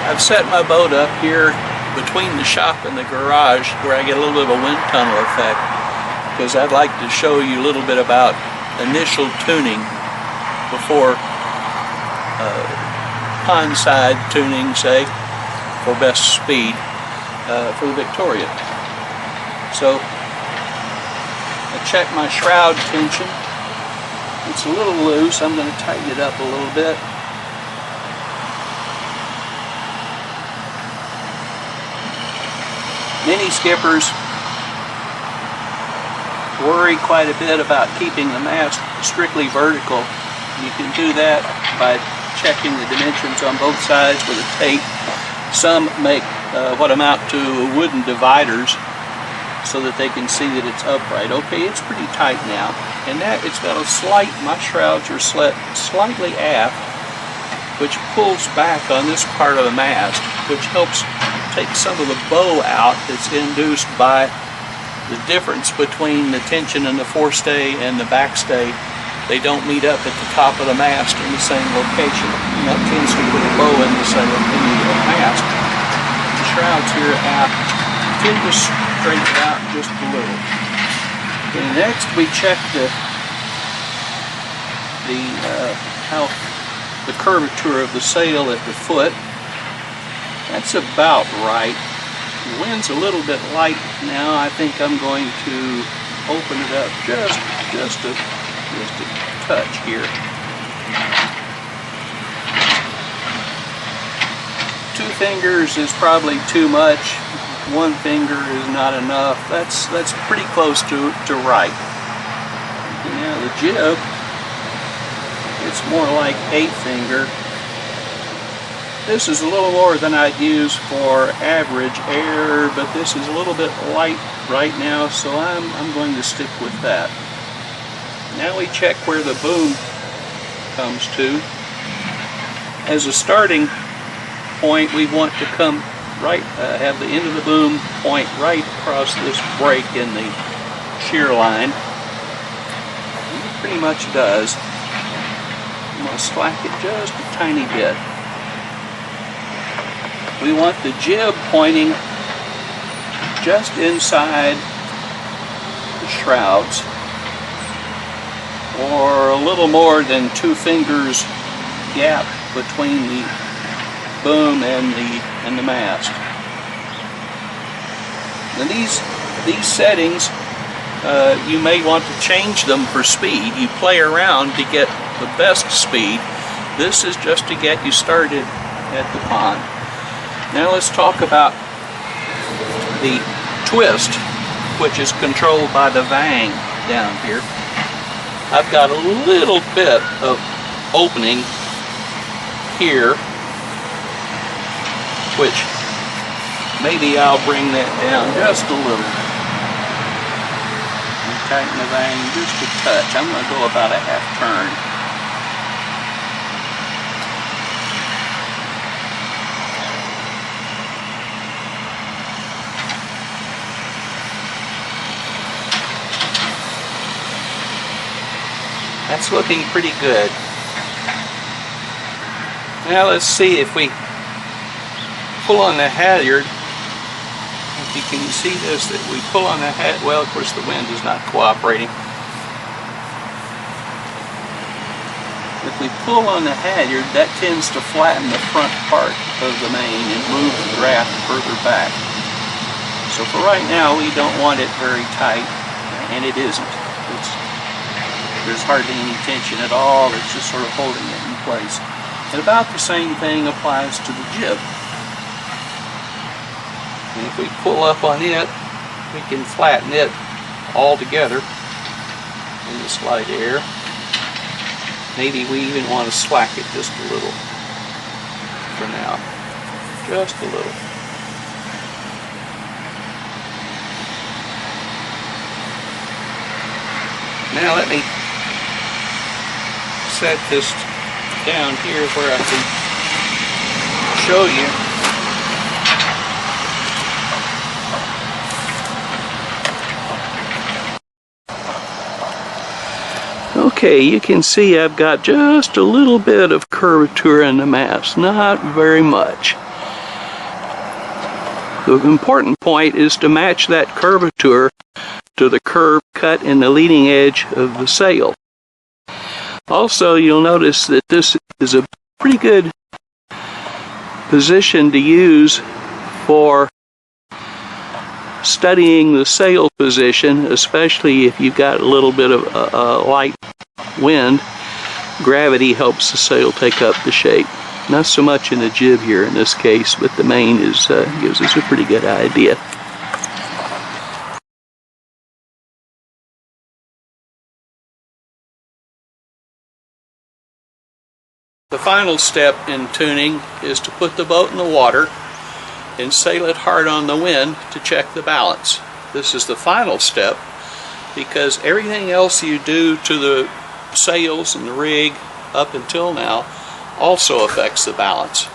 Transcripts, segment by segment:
I've set my boat up here between the shop and the garage where I get a little bit of a wind tunnel effect, because I'd like to show you a little bit about initial tuning before pond side tuning, say, for best speed for the Victoria. So I check my shroud tension. It's a little loose. I'm going to tighten it up a little bit. Many skippers worry quite a bit about keeping the mast strictly vertical. You can do that by checking the dimensions on both sides with a tape. Some make what amount to wooden dividers so that they can see that it's upright. Okay, it's pretty tight now. And that it's got a slight, my shrouds are slightly aft, which pulls back on this part of the mast, which helps take some of the bow out that's induced by the difference between the tension in the forestay and the backstay. They don't meet up at the top of the mast in the same location. And that tends to put a bow in the center of the mast. The shrouds here aft tend to straighten it out just a little. Okay, next we check the curvature of the sail at the foot. That's about right. The wind's a little bit light now. I think I'm going to open it up just a touch here. 2 fingers is probably too much. 1 finger is not enough. That's pretty close to right. And now the jib, it's more like 8 finger. This is a little more than I'd use for average air, but this is a little bit light right now, so I'm going to stick with that. Now we check where the boom comes to. As a starting point, we want to come right, have the end of the boom point right across this break in the shear line. It pretty much does. I'm going to slack it just a tiny bit. We want the jib pointing just inside the shrouds, or a little more than 2 fingers gap between the boom and the mast. Now these settings, you may want to change them for speed. You play around to get the best speed. This is just to get you started at the pond. Now let's talk about the twist, which is controlled by the vang down here. I've got a little bit of opening here, which maybe I'll bring that down just a little. And tighten the vang just a touch. I'm going to go about a half turn. That's looking pretty good. Now let's see if we pull on the halyard. If you can see this, that we pull on the halyard. Well, of course, the wind is not cooperating. If we pull on the halyard, that tends to flatten the front part of the main and move the draft further back. So for right now, we don't want it very tight, and it isn't. There's hardly any tension at all. It's just sort of holding it in place. And about the same thing applies to the jib. And if we pull up on it, we can flatten it all together in the slight air. Maybe we even want to slack it just a little for now. Just a little. Now let me set this down here where I can show you. Okay, you can see I've got just a little bit of curvature in the mast, not very much. The important point is to match that curvature to the curve cut in the leading edge of the sail. Also, you'll notice that this is a pretty good position to use for studying the sail position, especially if you've got a little bit of a light wind. Gravity helps the sail take up the shape. Not so much in the jib here in this case, but the main is gives us a pretty good idea. The final step in tuning is to put the boat in the water and sail it hard on the wind to check the balance. This is the final step because everything else you do to the sails and the rig up until now also affects the balance.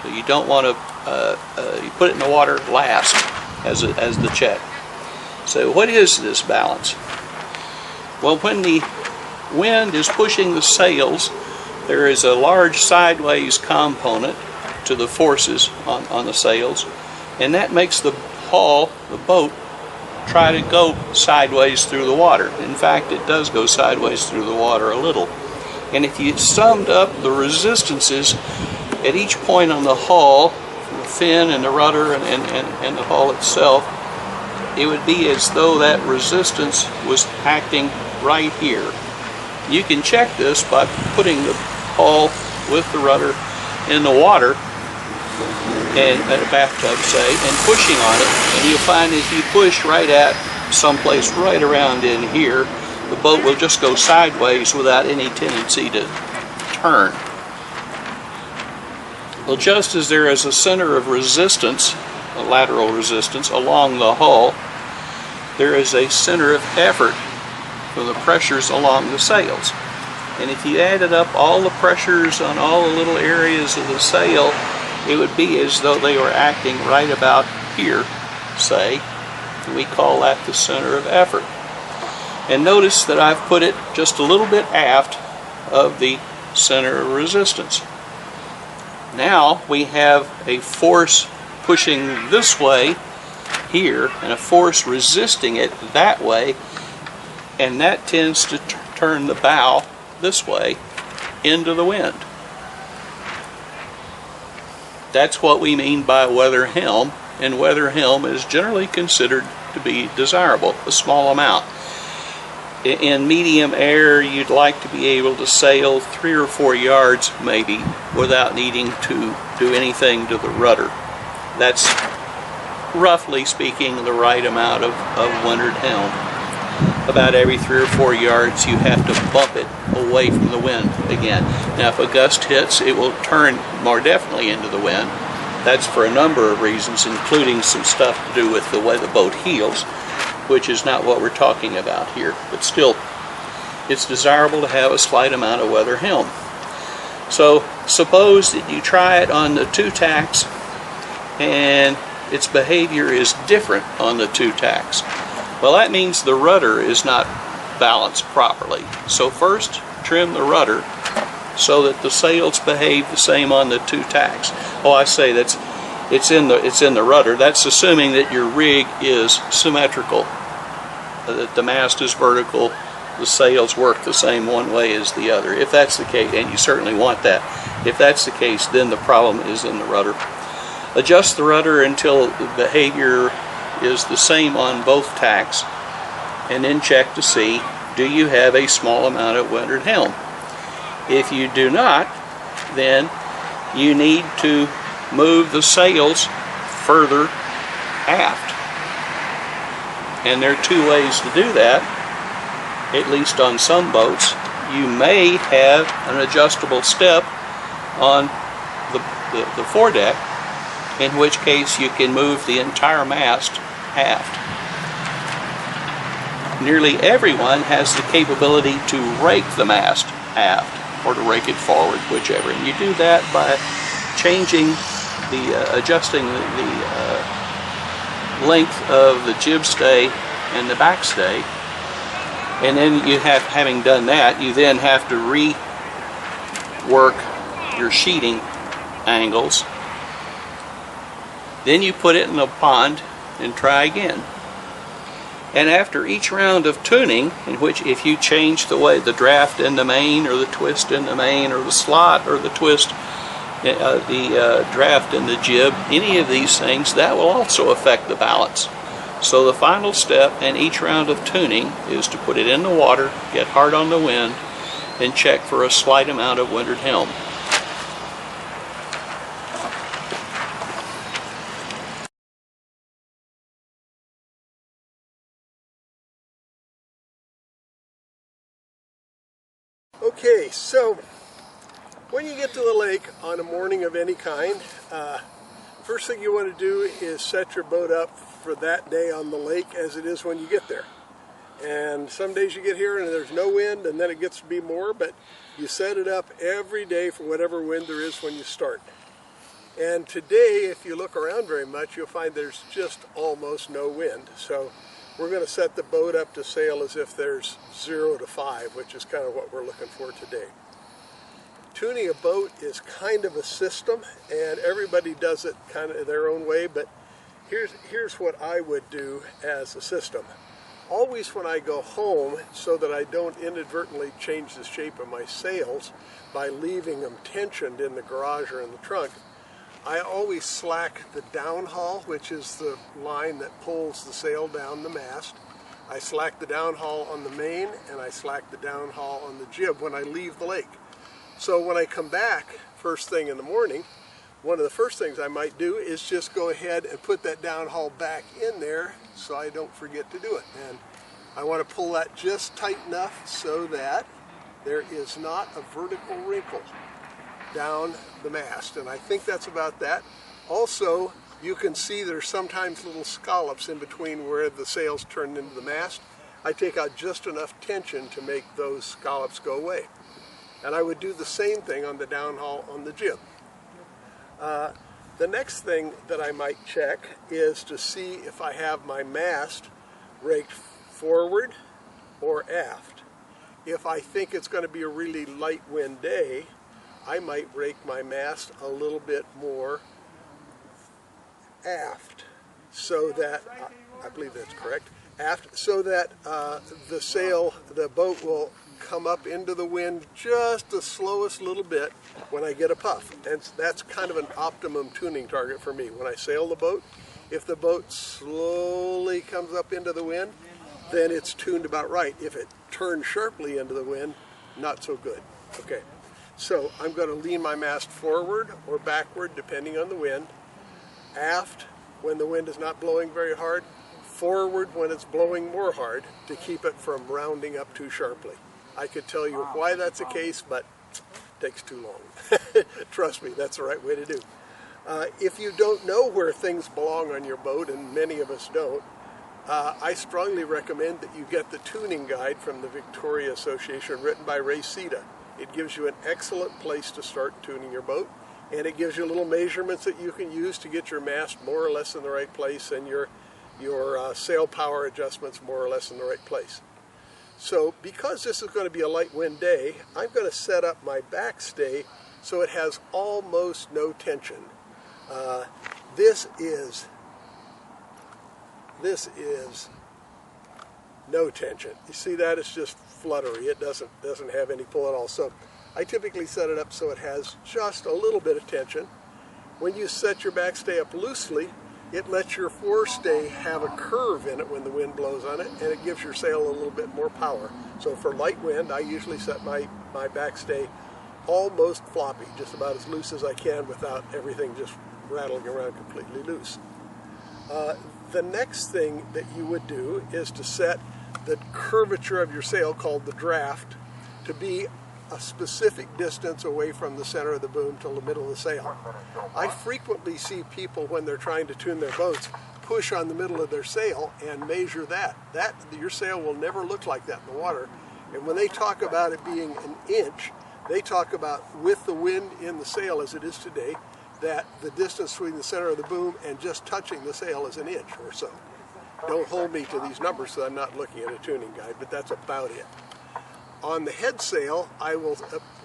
So you don't want to, you put it in the water last as the check. So what is this balance? Well, when the wind is pushing the sails, there is a large sideways component to the forces on the sails, and that makes the hull, the boat, try to go sideways through the water. In fact, it does go sideways through the water a little. And if you summed up the resistances at each point on the hull, the fin and the rudder and the hull itself, it would be as though that resistance was acting right here. You can check this by putting the hull with the rudder in the water and a bathtub, say, and pushing on it, and you'll find if you push right at someplace right around in here, the boat will just go sideways without any tendency to turn. Well, just as there is a center of resistance, a lateral resistance, along the hull, there is a center of effort for the pressures along the sails. And if you added up all the pressures on all the little areas of the sail, it would be as though they were acting right about here, say. We call that the center of effort. And notice that I've put it just a little bit aft of the center of resistance. Now we have a force pushing this way here and a force resisting it that way, and that tends to turn the bow this way into the wind. That's what we mean by weather helm, and weather helm is generally considered to be desirable, a small amount. In medium air, you'd like to be able to sail 3 or 4 yards maybe without needing to do anything to the rudder. That's roughly speaking the right amount of windward helm. About every 3 or 4 yards you have to bump it away from the wind again. Now if a gust hits, it will turn more definitely into the wind. That's for a number of reasons, including some stuff to do with the way the boat heels, which is not what we're talking about here. But still, it's desirable to have a slight amount of weather helm. So suppose that you try it on the 2 tacks and its behavior is different on the 2 tacks. Well, that means the rudder is not balanced properly. So first, trim the rudder so that the sails behave the same on the 2 tacks. Oh, I say it's in the rudder. That's assuming that your rig is symmetrical, that the mast is vertical, the sails work the same one way as the other. If that's the case, and you certainly want that, if that's the case, then the problem is in the rudder. Adjust the rudder until the behavior is the same on both tacks, and then check to see, do you have a small amount of windward helm? If you do not, then you need to move the sails further aft. And there are 2 ways to do that, at least on some boats. You may have an adjustable step on the foredeck, in which case you can move the entire mast aft. Nearly everyone has the capability to rake the mast aft or to rake it forward, whichever. And you do that by changing adjusting the length of the jib stay and the back stay. And then having done that, you then have to rework your sheeting angles Then you put it in a pond and try again. And after each round of tuning, in which if you change the way the draft in the main, or the twist in the main, or the slot, or the twist, the draft in the jib, any of these things, that will also affect the balance. So the final step in each round of tuning is to put it in the water, get hard on the wind, and check for a slight amount of windward helm. Okay, so when you get to the lake on a morning of any kind, first thing you want to do is set your boat up for that day on the lake as it is when you get there. And some days you get here and there's no wind, and then it gets to be more, but you set it up every day for whatever wind there is when you start. And today, if you look around very much, you'll find there's just almost no wind. So we're going to set the boat up to sail as if there's 0 to 5, which is kind of what we're looking for today. Tuning a boat is kind of a system, and everybody does it kind of their own way, but here's what I would do as a system. Always when I go home, so that I don't inadvertently change the shape of my sails by leaving them tensioned in the garage or in the trunk, I always slack the downhaul, which is the line that pulls the sail down the mast. I slack the downhaul on the main, and I slack the downhaul on the jib when I leave the lake. So when I come back first thing in the morning, one of the first things I might do is just go ahead and put that downhaul back in there so I don't forget to do it. And I want to pull that just tight enough so that there is not a vertical wrinkle down the mast, and I think that's about that. Also, you can see there's sometimes little scallops in between where the sails turn into the mast. I take out just enough tension to make those scallops go away. And I would do the same thing on the downhaul on the jib. The next thing that I might check is to see if I have my mast raked forward or aft. If I think it's going to be a really light wind day, I might rake my mast a little bit more aft, so that, I believe that's correct, aft, so that the boat will come up into the wind just the slowest little bit when I get a puff. And that's kind of an optimum tuning target for me. When I sail the boat, if the boat slowly comes up into the wind, then it's tuned about right. If it turns sharply into the wind, not so good. Okay. So I'm going to lean my mast forward or backward depending on the wind, aft when the wind is not blowing very hard, forward when it's blowing more hard to keep it from rounding up too sharply. I could tell you why that's the case, but it takes too long. Trust me, that's the right way to do. If you don't know where things belong on your boat, and many of us don't, I strongly recommend that you get the tuning guide from the Victoria Association written by Ray Sita. It gives you an excellent place to start tuning your boat, and it gives you little measurements that you can use to get your mast more or less in the right place and your sail power adjustments more or less in the right place. So because this is going to be a light wind day, I'm going to set up my backstay so it has almost no tension. This is no tension. You see that? It's just fluttery. It doesn't have any pull at all. So I typically set it up so it has just a little bit of tension. When you set your backstay up loosely, it lets your forestay have a curve in it when the wind blows on it, and it gives your sail a little bit more power. So for light wind, I usually set my backstay almost floppy, just about as loose as I can without everything just rattling around completely loose. The next thing that you would do is to set the curvature of your sail, called the draft, to be a specific distance away from the center of the boom till the middle of the sail. I frequently see people, when they're trying to tune their boats, push on the middle of their sail and measure that. Your sail will never look like that in the water. And when they talk about it being an inch, they talk about, with the wind in the sail as it is today, that the distance between the center of the boom and just touching the sail is an inch or so. Don't hold me to these numbers, so I'm not looking at a tuning guide, but that's about it. On the head sail, I will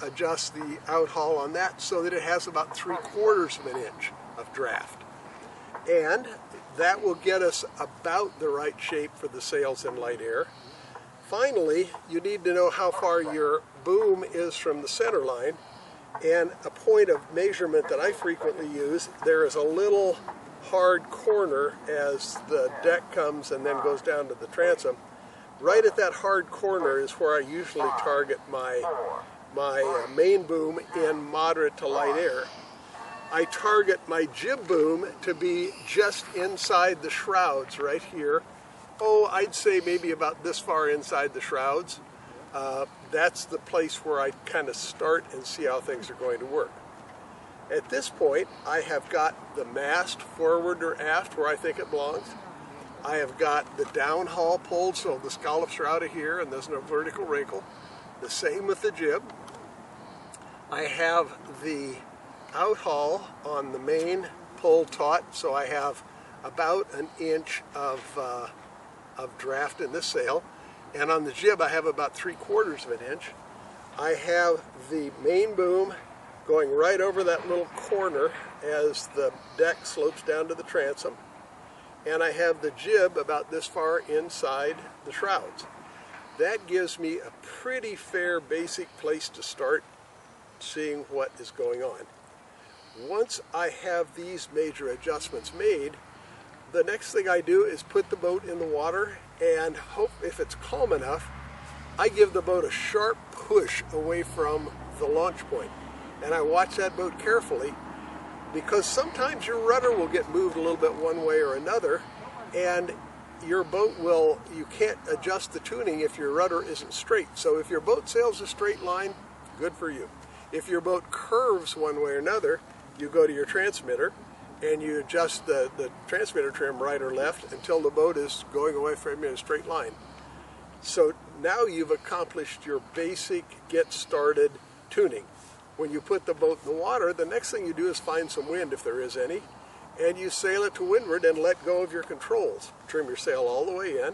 adjust the outhaul on that so that it has about 3/4 of an inch of draft. And that will get us about the right shape for the sails in light air. Finally, you need to know how far your boom is from the center line. And a point of measurement that I frequently use, there is a little hard corner as the deck comes and then goes down to the transom. Right at that hard corner is where I usually target my main boom in moderate to light air. I target my jib boom to be just inside the shrouds right here. Oh, I'd say maybe about this far inside the shrouds. That's the place where I kind of start and see how things are going to work. At this point, I have got the mast forward or aft where I think it belongs. I have got the downhaul pulled so the scallops are out of here and there's no vertical wrinkle. The same with the jib. I have the outhaul on the main pulled taut, so I have about an inch of draft in this sail. And on the jib I have about 3/4 of an inch. I have the main boom going right over that little corner as the deck slopes down to the transom. And I have the jib about this far inside the shrouds. That gives me a pretty fair basic place to start seeing what is going on. Once I have these major adjustments made, the next thing I do is put the boat in the water and hope, if it's calm enough, I give the boat a sharp push away from the launch point. And I watch that boat carefully, because sometimes your rudder will get moved a little bit one way or another, and your boat will, you can't adjust the tuning if your rudder isn't straight. So if your boat sails a straight line, good for you. If your boat curves one way or another, you go to your transmitter and you adjust the transmitter trim right or left until the boat is going away from you in a straight line. So now you've accomplished your basic get started tuning. When you put the boat in the water, the next thing you do is find some wind if there is any, and you sail it to windward and let go of your controls. Trim your sail all the way in,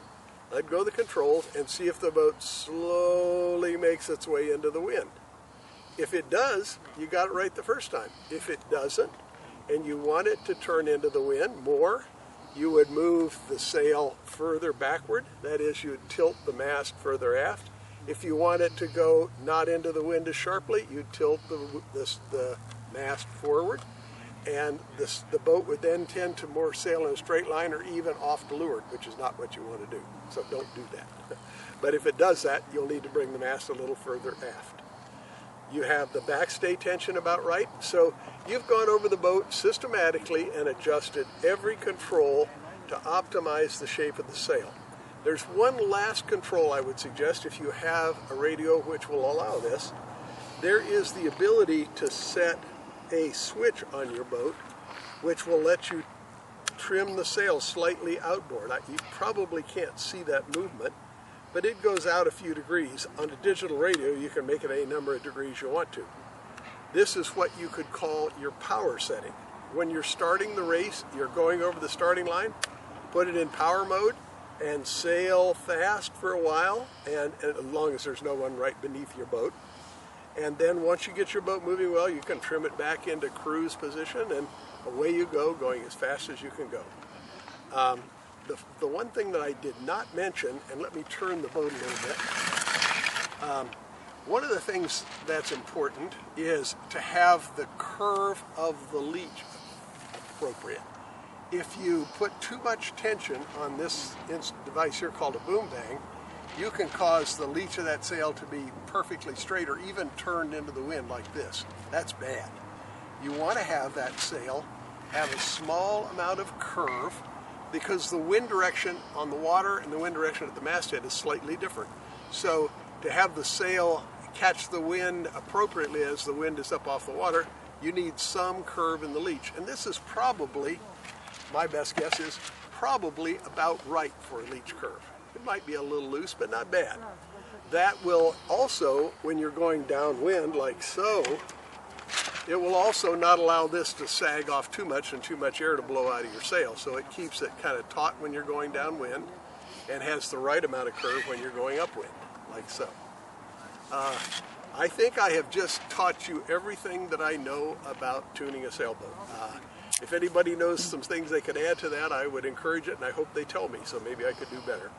let go of the controls, and see if the boat slowly makes its way into the wind. If it does, you got it right the first time. If it doesn't, and you want it to turn into the wind more, you would move the sail further backward. That is, you would tilt the mast further aft. If you want it to go not into the wind as sharply, you tilt the mast forward, and the boat would then tend to more sail in a straight line or even off to leeward, which is not what you want to do. So don't do that. But if it does that, you'll need to bring the mast a little further aft. You have the backstay tension about right, so you've gone over the boat systematically and adjusted every control to optimize the shape of the sail. There's one last control I would suggest if you have a radio which will allow this. There is the ability to set a switch on your boat which will let you trim the sail slightly outboard. You probably can't see that movement, but it goes out a few degrees. On a digital radio, you can make it any number of degrees you want to. This is what you could call your power setting. When you're starting the race, you're going over the starting line, put it in power mode and sail fast for a while, and as long as there's no one right beneath your boat. And then once you get your boat moving well, you can trim it back into cruise position, and away you go, going as fast as you can go. The one thing that I did not mention, and let me turn the boat a little bit, one of the things that's important is to have the curve of the leech appropriate. If you put too much tension on this device here called a boom bang, you can cause the leech of that sail to be perfectly straight or even turned into the wind like this. That's bad. You want to have that sail have a small amount of curve, because the wind direction on the water and the wind direction at the masthead is slightly different. So to have the sail catch the wind appropriately as the wind is up off the water, you need some curve in the leech. And this is probably, my best guess is, probably about right for a leech curve. It might be a little loose, but not bad. That will also, when you're going downwind like so, it will also not allow this to sag off too much and too much air to blow out of your sail. So it keeps it kind of taut when you're going downwind and has the right amount of curve when you're going upwind, like so. I think I have just taught you everything that I know about tuning a sailboat. If anybody knows some things they could add to that, I would encourage it, and I hope they tell me, so maybe I could do better.